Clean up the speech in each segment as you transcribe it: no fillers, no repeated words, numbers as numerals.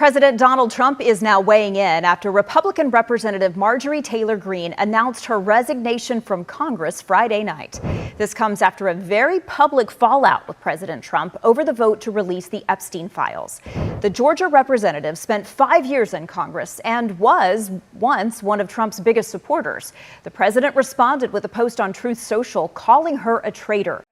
President Donald Trump is now weighing in after Republican Representative Marjorie Taylor Greene announced her resignation from Congress Friday night. This comes after a very public fallout with President Trump over the vote to release the Epstein files. The Georgia representative spent 5 years in Congress and was once one of Trump's biggest supporters. The president responded with a post on Truth Social calling her a traitor.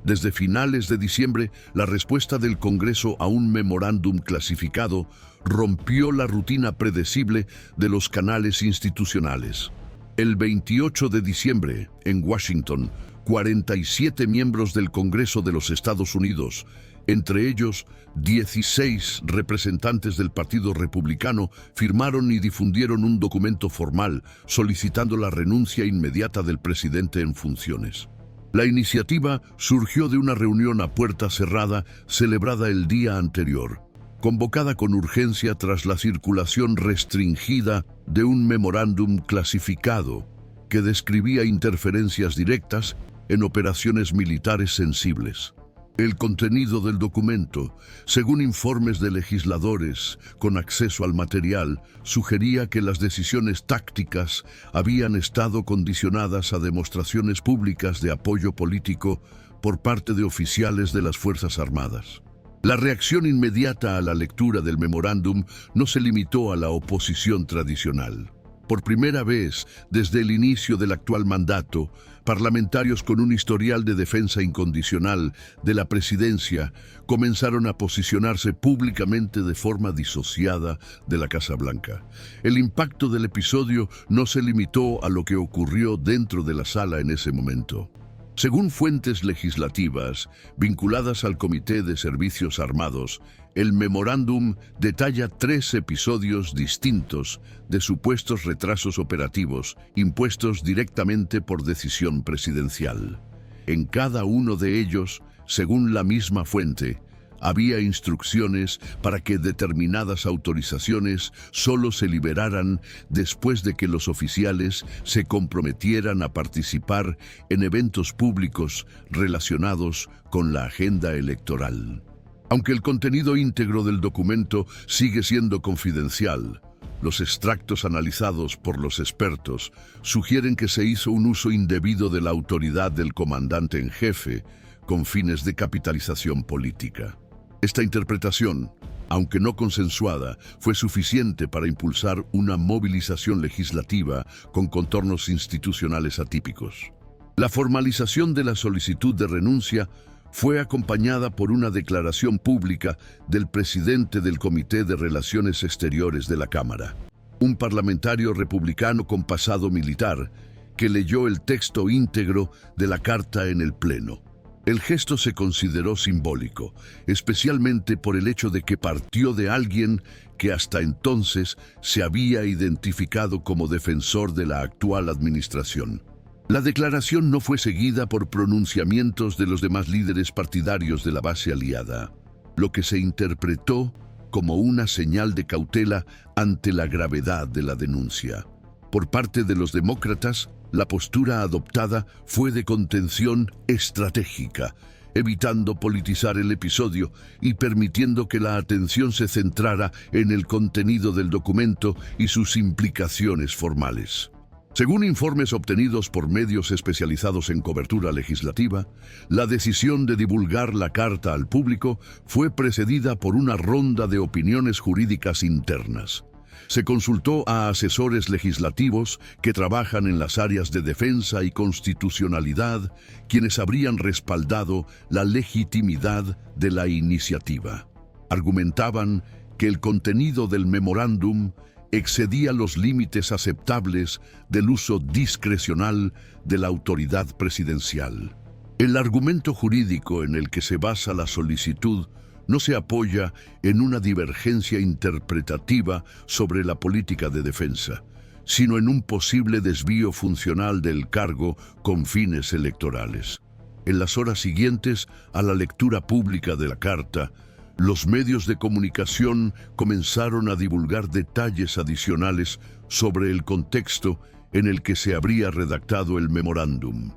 Desde finales de diciembre, la respuesta del Congreso a un memorándum clasificado rompió la rutina predecible de los canales institucionales. El 28 de diciembre, en Washington, 47 miembros del Congreso de los Estados Unidos, entre ellos 16 representantes del Partido Republicano, firmaron y difundieron un documento formal solicitando la renuncia inmediata del presidente en funciones. La iniciativa surgió de una reunión a puerta cerrada celebrada el día anterior, convocada con urgencia tras la circulación restringida de un memorándum clasificado que describía interferencias directas en operaciones militares sensibles. El contenido del documento, según informes de legisladores con acceso al material, sugería que las decisiones tácticas habían estado condicionadas a demostraciones públicas de apoyo político por parte de oficiales de las Fuerzas Armadas. La reacción inmediata a la lectura del memorándum no se limitó a la oposición tradicional. Por primera vez desde el inicio del actual mandato, parlamentarios con un historial de defensa incondicional de la presidencia comenzaron a posicionarse públicamente de forma disociada de la Casa Blanca. El impacto del episodio no se limitó a lo que ocurrió dentro de la sala en ese momento. Según fuentes legislativas vinculadas al Comité de Servicios Armados, el memorándum detalla 3 episodios distintos de supuestos retrasos operativos impuestos directamente por decisión presidencial. En cada uno de ellos, según la misma fuente, había instrucciones para que determinadas autorizaciones solo se liberaran después de que los oficiales se comprometieran a participar en eventos públicos relacionados con la agenda electoral. Aunque el contenido íntegro del documento sigue siendo confidencial, los extractos analizados por los expertos sugieren que se hizo un uso indebido de la autoridad del comandante en jefe con fines de capitalización política. Esta interpretación, aunque no consensuada, fue suficiente para impulsar una movilización legislativa con contornos institucionales atípicos. La formalización de la solicitud de renuncia fue acompañada por una declaración pública del presidente del Comité de Relaciones Exteriores de la Cámara, un parlamentario republicano con pasado militar que leyó el texto íntegro de la carta en el Pleno. El gesto se consideró simbólico, especialmente por el hecho de que partió de alguien que hasta entonces se había identificado como defensor de la actual administración. La declaración no fue seguida por pronunciamientos de los demás líderes partidarios de la base aliada, lo que se interpretó como una señal de cautela ante la gravedad de la denuncia. Por parte de los demócratas, la postura adoptada fue de contención estratégica, evitando politizar el episodio y permitiendo que la atención se centrara en el contenido del documento y sus implicaciones formales. Según informes obtenidos por medios especializados en cobertura legislativa, la decisión de divulgar la carta al público fue precedida por una ronda de opiniones jurídicas internas. Se consultó a asesores legislativos que trabajan en las áreas de defensa y constitucionalidad, quienes habrían respaldado la legitimidad de la iniciativa. Argumentaban que el contenido del memorándum excedía los límites aceptables del uso discrecional de la autoridad presidencial. El argumento jurídico en el que se basa la solicitud no se apoya en una divergencia interpretativa sobre la política de defensa, sino en un posible desvío funcional del cargo con fines electorales. En las horas siguientes a la lectura pública de la carta, los medios de comunicación comenzaron a divulgar detalles adicionales sobre el contexto en el que se habría redactado el memorándum.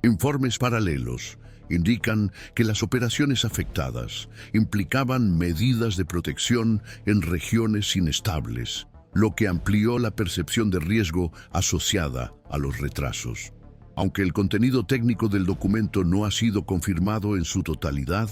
Informes paralelos indican que las operaciones afectadas implicaban medidas de protección en regiones inestables, lo que amplió la percepción de riesgo asociada a los retrasos. Aunque el contenido técnico del documento no ha sido confirmado en su totalidad,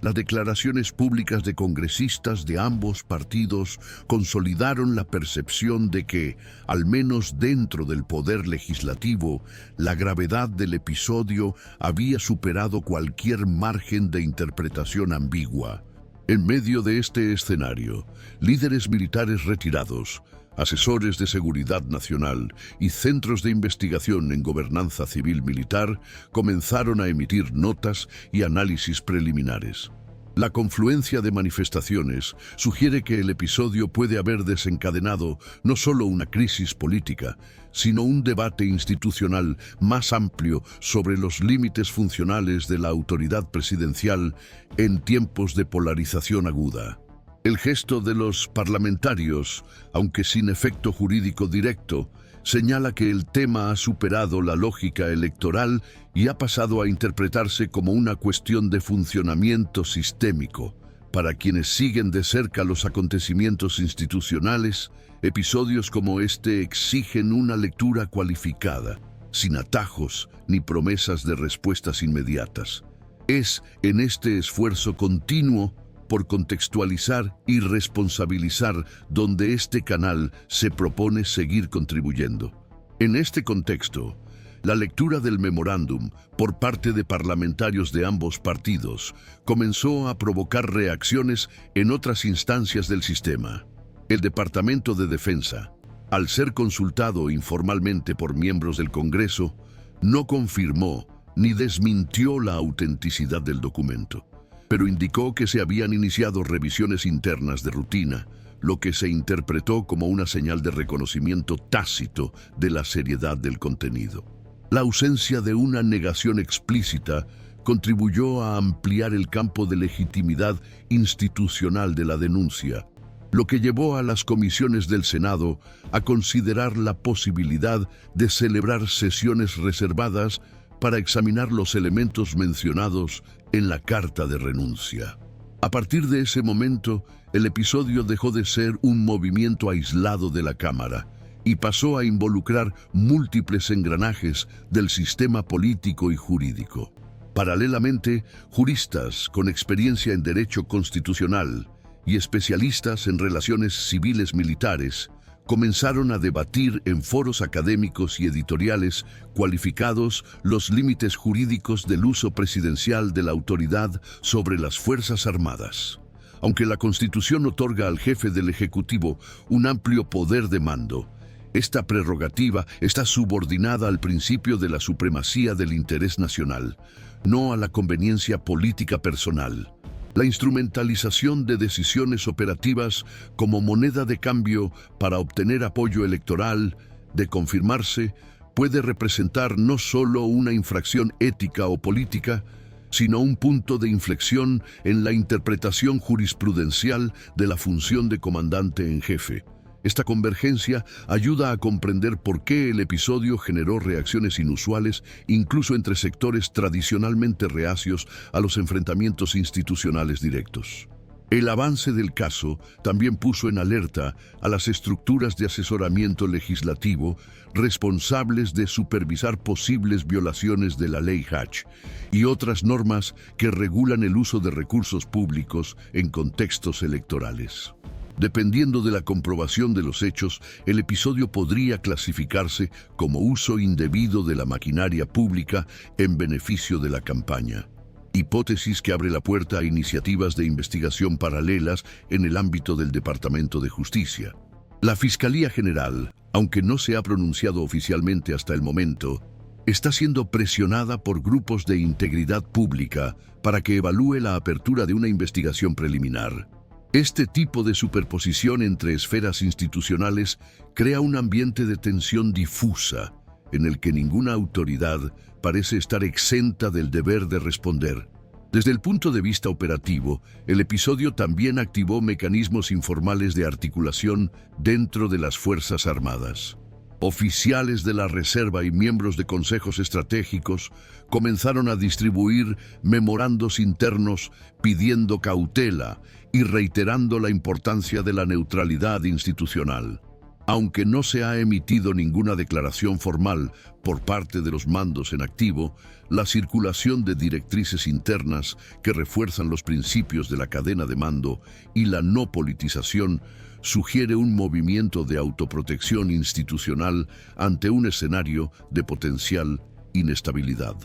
las declaraciones públicas de congresistas de ambos partidos consolidaron la percepción de que, al menos dentro del poder legislativo, la gravedad del episodio había superado cualquier margen de interpretación ambigua. En medio de este escenario, líderes militares retirados, asesores de seguridad nacional y centros de investigación en gobernanza civil militar comenzaron a emitir notas y análisis preliminares. La confluencia de manifestaciones sugiere que el episodio puede haber desencadenado no solo una crisis política, sino un debate institucional más amplio sobre los límites funcionales de la autoridad presidencial en tiempos de polarización aguda. El gesto de los parlamentarios, aunque sin efecto jurídico directo, señala que el tema ha superado la lógica electoral y ha pasado a interpretarse como una cuestión de funcionamiento sistémico. Para quienes siguen de cerca los acontecimientos institucionales, episodios como este exigen una lectura cualificada, sin atajos ni promesas de respuestas inmediatas. Es en este esfuerzo continuo por contextualizar y responsabilizar donde este canal se propone seguir contribuyendo. En este contexto, la lectura del memorándum por parte de parlamentarios de ambos partidos comenzó a provocar reacciones en otras instancias del sistema. El Departamento de Defensa, al ser consultado informalmente por miembros del Congreso, no confirmó ni desmintió la autenticidad del documento, pero indicó que se habían iniciado revisiones internas de rutina, lo que se interpretó como una señal de reconocimiento tácito de la seriedad del contenido. La ausencia de una negación explícita contribuyó a ampliar el campo de legitimidad institucional de la denuncia, lo que llevó a las comisiones del Senado a considerar la posibilidad de celebrar sesiones reservadas para examinar los elementos mencionados en la carta de renuncia. A partir de ese momento, el episodio dejó de ser un movimiento aislado de la Cámara y pasó a involucrar múltiples engranajes del sistema político y jurídico. Paralelamente, juristas con experiencia en derecho constitucional y especialistas en relaciones civiles militares comenzaron a debatir en foros académicos y editoriales cualificados los límites jurídicos del uso presidencial de la autoridad sobre las Fuerzas Armadas. Aunque la Constitución otorga al jefe del Ejecutivo un amplio poder de mando, esta prerrogativa está subordinada al principio de la supremacía del interés nacional, no a la conveniencia política personal. La instrumentalización de decisiones operativas como moneda de cambio para obtener apoyo electoral, de confirmarse, puede representar no solo una infracción ética o política, sino un punto de inflexión en la interpretación jurisprudencial de la función de comandante en jefe. Esta convergencia ayuda a comprender por qué el episodio generó reacciones inusuales, incluso entre sectores tradicionalmente reacios a los enfrentamientos institucionales directos. El avance del caso también puso en alerta a las estructuras de asesoramiento legislativo responsables de supervisar posibles violaciones de la Ley Hatch y otras normas que regulan el uso de recursos públicos en contextos electorales. Dependiendo de la comprobación de los hechos, el episodio podría clasificarse como uso indebido de la maquinaria pública en beneficio de la campaña. Hipótesis que abre la puerta a iniciativas de investigación paralelas en el ámbito del Departamento de Justicia. La Fiscalía General, aunque no se ha pronunciado oficialmente hasta el momento, está siendo presionada por grupos de integridad pública para que evalúe la apertura de una investigación preliminar. Este tipo de superposición entre esferas institucionales crea un ambiente de tensión difusa en el que ninguna autoridad parece estar exenta del deber de responder. Desde el punto de vista operativo, el episodio también activó mecanismos informales de articulación dentro de las Fuerzas Armadas. Oficiales de la Reserva y miembros de consejos estratégicos comenzaron a distribuir memorandos internos pidiendo cautela y reiterando la importancia de la neutralidad institucional. Aunque no se ha emitido ninguna declaración formal por parte de los mandos en activo, la circulación de directrices internas que refuerzan los principios de la cadena de mando y la no politización sugiere un movimiento de autoprotección institucional ante un escenario de potencial inestabilidad.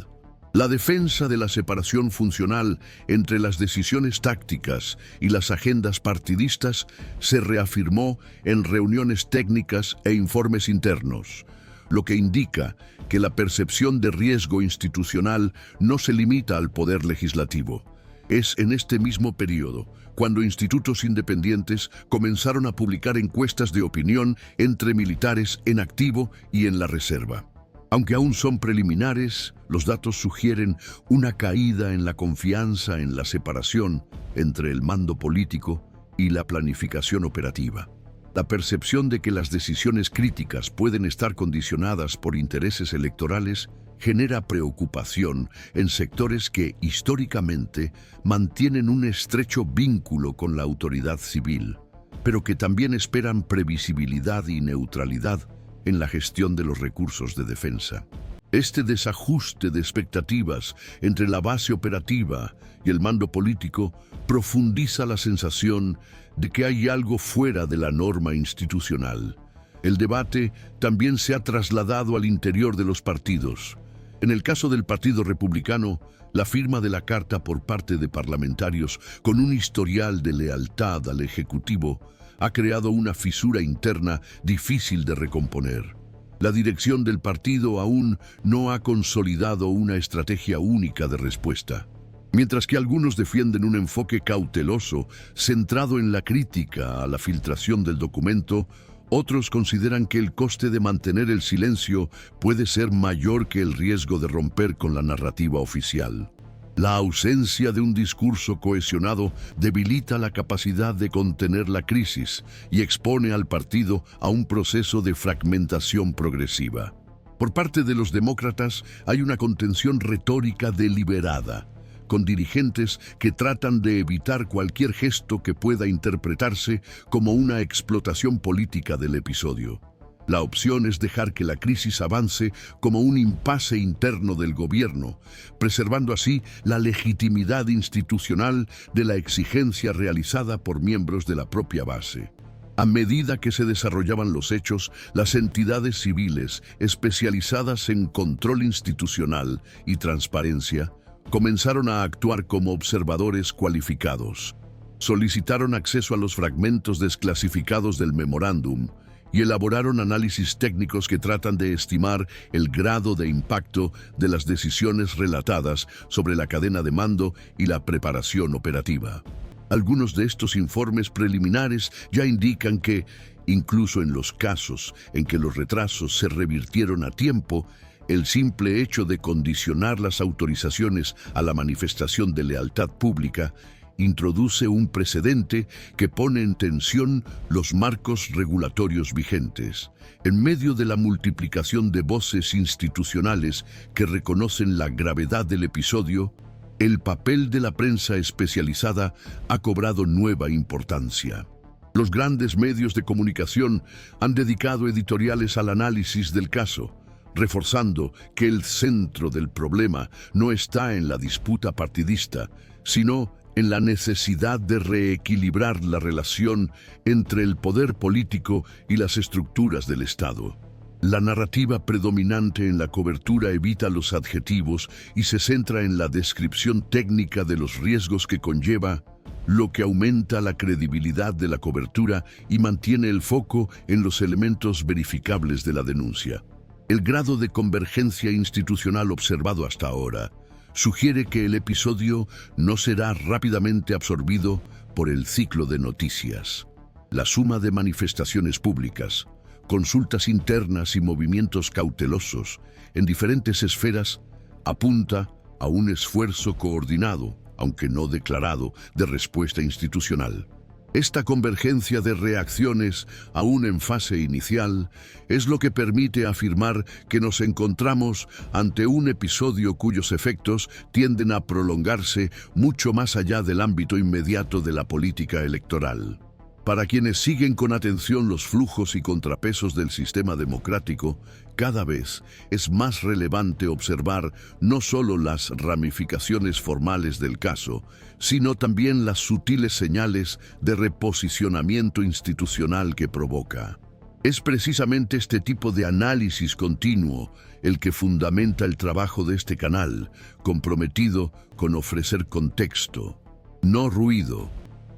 La defensa de la separación funcional entre las decisiones tácticas y las agendas partidistas se reafirmó en reuniones técnicas e informes internos, lo que indica que la percepción de riesgo institucional no se limita al poder legislativo. Es en este mismo periodo cuando institutos independientes comenzaron a publicar encuestas de opinión entre militares en activo y en la reserva. Aunque aún son preliminares, los datos sugieren una caída en la confianza en la separación entre el mando político y la planificación operativa. La percepción de que las decisiones críticas pueden estar condicionadas por intereses electorales genera preocupación en sectores que, históricamente, mantienen un estrecho vínculo con la autoridad civil, pero que también esperan previsibilidad y neutralidad en la gestión de los recursos de defensa. Este desajuste de expectativas entre la base operativa y el mando político profundiza la sensación de que hay algo fuera de la norma institucional. El debate también se ha trasladado al interior de los partidos. En el caso del Partido Republicano, la firma de la carta por parte de parlamentarios con un historial de lealtad al Ejecutivo ha creado una fisura interna difícil de recomponer. La dirección del partido aún no ha consolidado una estrategia única de respuesta. Mientras que algunos defienden un enfoque cauteloso, centrado en la crítica a la filtración del documento, otros consideran que el coste de mantener el silencio puede ser mayor que el riesgo de romper con la narrativa oficial. La ausencia de un discurso cohesionado debilita la capacidad de contener la crisis y expone al partido a un proceso de fragmentación progresiva. Por parte de los demócratas hay una contención retórica deliberada, con dirigentes que tratan de evitar cualquier gesto que pueda interpretarse como una explotación política del episodio. La opción es dejar que la crisis avance como un impasse interno del gobierno, preservando así la legitimidad institucional de la exigencia realizada por miembros de la propia base. A medida que se desarrollaban los hechos, las entidades civiles especializadas en control institucional y transparencia comenzaron a actuar como observadores cualificados. Solicitaron acceso a los fragmentos desclasificados del memorándum y elaboraron análisis técnicos que tratan de estimar el grado de impacto de las decisiones relatadas sobre la cadena de mando y la preparación operativa. Algunos de estos informes preliminares ya indican que, incluso en los casos en que los retrasos se revirtieron a tiempo, el simple hecho de condicionar las autorizaciones a la manifestación de lealtad pública introduce un precedente que pone en tensión los marcos regulatorios vigentes. En medio de la multiplicación de voces institucionales que reconocen la gravedad del episodio, el papel de la prensa especializada ha cobrado nueva importancia. Los grandes medios de comunicación han dedicado editoriales al análisis del caso, reforzando que el centro del problema no está en la disputa partidista, sino en la necesidad de reequilibrar la relación entre el poder político y las estructuras del Estado. La narrativa predominante en la cobertura evita los adjetivos y se centra en la descripción técnica de los riesgos que conlleva, lo que aumenta la credibilidad de la cobertura y mantiene el foco en los elementos verificables de la denuncia. El grado de convergencia institucional observado hasta ahora sugiere que el episodio no será rápidamente absorbido por el ciclo de noticias. La suma de manifestaciones públicas, consultas internas y movimientos cautelosos en diferentes esferas apunta a un esfuerzo coordinado, aunque no declarado, de respuesta institucional. Esta convergencia de reacciones, aún en fase inicial, es lo que permite afirmar que nos encontramos ante un episodio cuyos efectos tienden a prolongarse mucho más allá del ámbito inmediato de la política electoral. Para quienes siguen con atención los flujos y contrapesos del sistema democrático, cada vez es más relevante observar no solo las ramificaciones formales del caso, sino también las sutiles señales de reposicionamiento institucional que provoca. Es precisamente este tipo de análisis continuo el que fundamenta el trabajo de este canal, comprometido con ofrecer contexto, no ruido.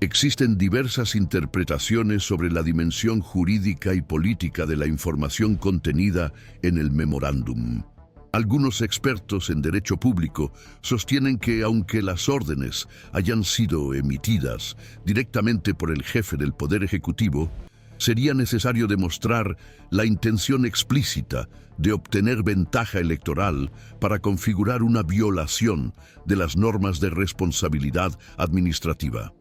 Existen diversas interpretaciones sobre la dimensión jurídica y política de la información contenida en el memorándum. Algunos expertos en derecho público sostienen que, aunque las órdenes hayan sido emitidas directamente por el jefe del Poder Ejecutivo, sería necesario demostrar la intención explícita de obtener ventaja electoral para configurar una violación de las normas de responsabilidad administrativa.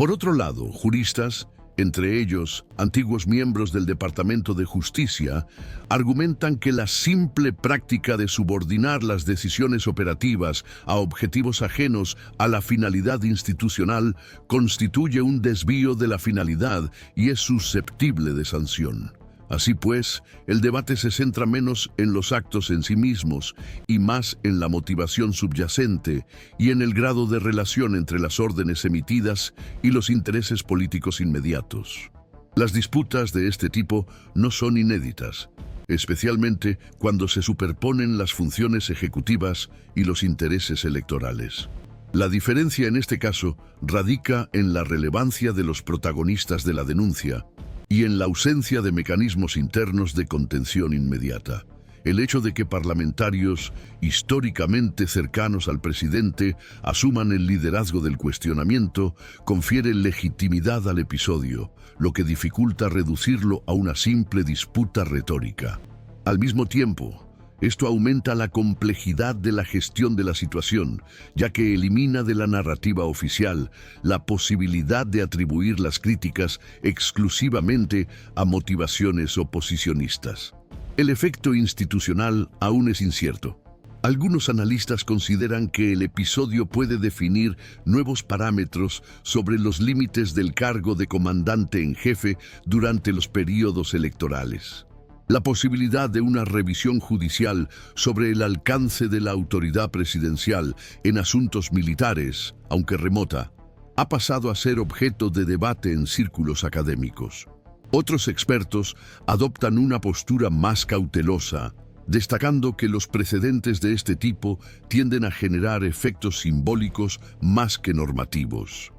Por otro lado, juristas, entre ellos antiguos miembros del Departamento de Justicia, argumentan que la simple práctica de subordinar las decisiones operativas a objetivos ajenos a la finalidad institucional constituye un desvío de la finalidad y es susceptible de sanción. Así pues, el debate se centra menos en los actos en sí mismos y más en la motivación subyacente y en el grado de relación entre las órdenes emitidas y los intereses políticos inmediatos. Las disputas de este tipo no son inéditas, especialmente cuando se superponen las funciones ejecutivas y los intereses electorales. La diferencia en este caso radica en la relevancia de los protagonistas de la denuncia y en la ausencia de mecanismos internos de contención inmediata. El hecho de que parlamentarios históricamente cercanos al presidente asuman el liderazgo del cuestionamiento confiere legitimidad al episodio, lo que dificulta reducirlo a una simple disputa retórica. Al mismo tiempo, esto aumenta la complejidad de la gestión de la situación, ya que elimina de la narrativa oficial la posibilidad de atribuir las críticas exclusivamente a motivaciones oposicionistas. El efecto institucional aún es incierto. Algunos analistas consideran que el episodio puede definir nuevos parámetros sobre los límites del cargo de comandante en jefe durante los períodos electorales. La posibilidad de una revisión judicial sobre el alcance de la autoridad presidencial en asuntos militares, aunque remota, ha pasado a ser objeto de debate en círculos académicos. Otros expertos adoptan una postura más cautelosa, destacando que los precedentes de este tipo tienden a generar efectos simbólicos más que normativos.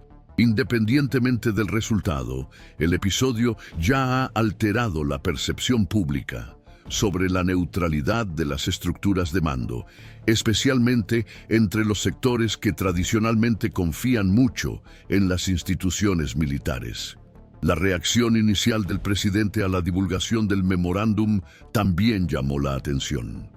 Independientemente del resultado, el episodio ya ha alterado la percepción pública sobre la neutralidad de las estructuras de mando, especialmente entre los sectores que tradicionalmente confían mucho en las instituciones militares. La reacción inicial del presidente a la divulgación del memorándum también llamó la atención.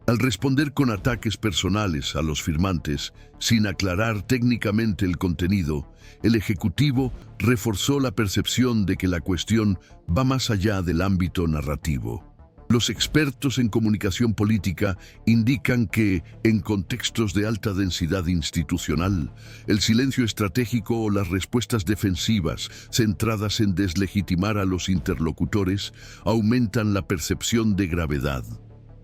Al responder con ataques personales a los firmantes, sin aclarar técnicamente el contenido, el Ejecutivo reforzó la percepción de que la cuestión va más allá del ámbito narrativo. Los expertos en comunicación política indican que, en contextos de alta densidad institucional, el silencio estratégico o las respuestas defensivas centradas en deslegitimar a los interlocutores aumentan la percepción de gravedad.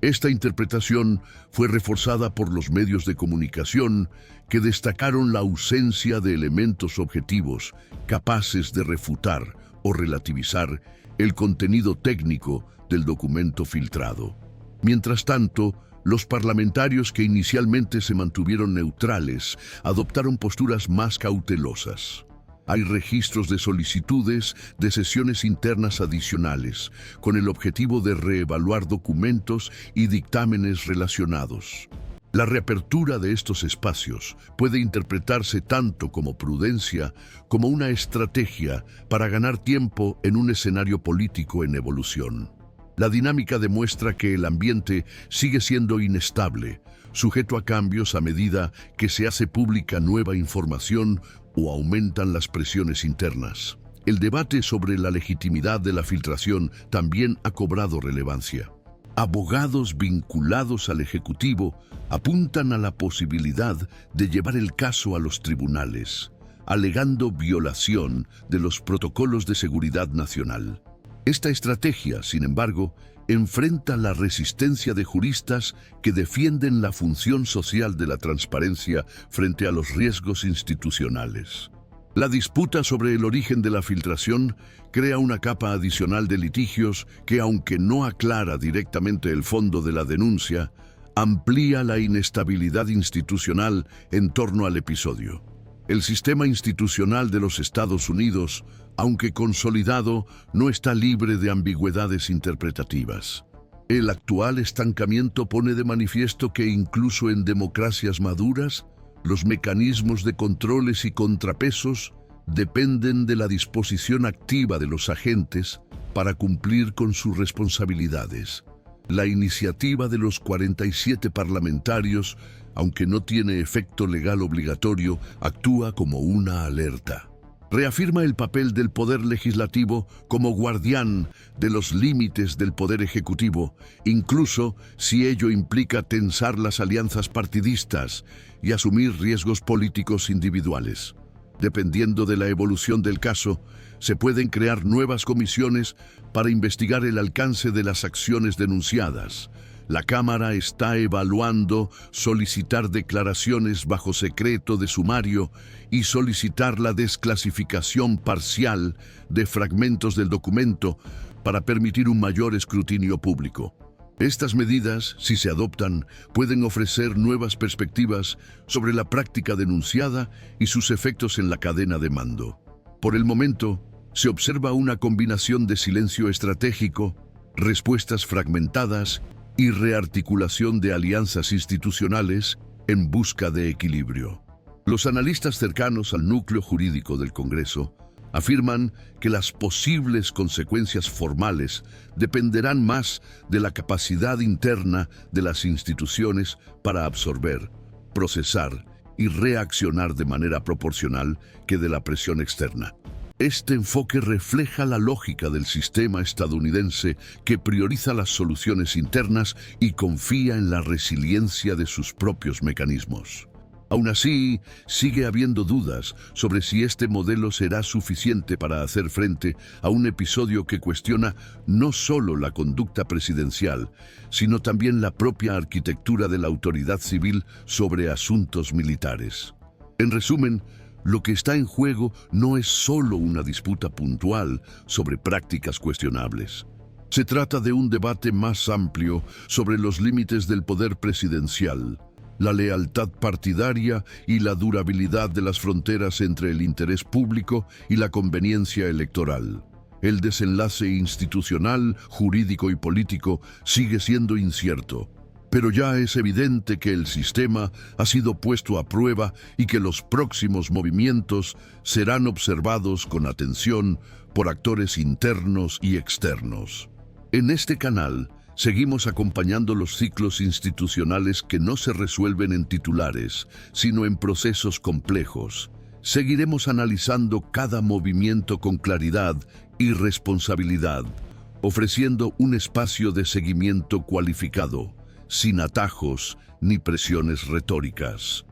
Esta interpretación fue reforzada por los medios de comunicación que destacaron la ausencia de elementos objetivos capaces de refutar o relativizar el contenido técnico del documento filtrado. Mientras tanto, los parlamentarios que inicialmente se mantuvieron neutrales adoptaron posturas más cautelosas. Hay registros de solicitudes de sesiones internas adicionales, con el objetivo de reevaluar documentos y dictámenes relacionados. La reapertura de estos espacios puede interpretarse tanto como prudencia como una estrategia para ganar tiempo en un escenario político en evolución. La dinámica demuestra que el ambiente sigue siendo inestable, sujeto a cambios a medida que se hace pública nueva información o aumentan las presiones internas. el debate sobre la legitimidad de la filtración también ha cobrado relevancia. Abogados vinculados al Ejecutivo apuntan a la posibilidad de llevar el caso a los tribunales, alegando violación de los protocolos de seguridad nacional. Esta estrategia, sin embargo, enfrenta la resistencia de juristas que defienden la función social de la transparencia frente a los riesgos institucionales. La disputa sobre el origen de la filtración crea una capa adicional de litigios que, aunque no aclara directamente el fondo de la denuncia, amplía la inestabilidad institucional en torno al episodio. El sistema institucional de los Estados Unidos, aunque consolidado, no está libre de ambigüedades interpretativas. El actual estancamiento pone de manifiesto que incluso en democracias maduras, los mecanismos de controles y contrapesos dependen de la disposición activa de los agentes para cumplir con sus responsabilidades. La iniciativa de los 47 parlamentarios, aunque no tiene efecto legal obligatorio, actúa como una alerta. Reafirma el papel del poder legislativo como guardián de los límites del poder ejecutivo, incluso si ello implica tensar las alianzas partidistas y asumir riesgos políticos individuales. Dependiendo de la evolución del caso, se pueden crear nuevas comisiones para investigar el alcance de las acciones denunciadas. La Cámara está evaluando solicitar declaraciones bajo secreto de sumario y solicitar la desclasificación parcial de fragmentos del documento para permitir un mayor escrutinio público. Estas medidas, si se adoptan, pueden ofrecer nuevas perspectivas sobre la práctica denunciada y sus efectos en la cadena de mando. Por el momento, se observa una combinación de silencio estratégico, respuestas fragmentadas y rearticulación de alianzas institucionales en busca de equilibrio. Los analistas cercanos al núcleo jurídico del Congreso afirman que las posibles consecuencias formales dependerán más de la capacidad interna de las instituciones para absorber, procesar y reaccionar de manera proporcional que de la presión externa. Este enfoque refleja la lógica del sistema estadounidense que prioriza las soluciones internas y confía en la resiliencia de sus propios mecanismos. Aún así, sigue habiendo dudas sobre si este modelo será suficiente para hacer frente a un episodio que cuestiona no solo la conducta presidencial, sino también la propia arquitectura de la autoridad civil sobre asuntos militares. En resumen, lo que está en juego no es solo una disputa puntual sobre prácticas cuestionables. Se trata de un debate más amplio sobre los límites del poder presidencial, la lealtad partidaria y la durabilidad de las fronteras entre el interés público y la conveniencia electoral. El desenlace institucional, jurídico y político sigue siendo incierto, pero ya es evidente que el sistema ha sido puesto a prueba y que los próximos movimientos serán observados con atención por actores internos y externos. En este canal, seguimos acompañando los ciclos institucionales que no se resuelven en titulares, sino en procesos complejos. Seguiremos analizando cada movimiento con claridad y responsabilidad, ofreciendo un espacio de seguimiento cualificado, sin atajos ni presiones retóricas.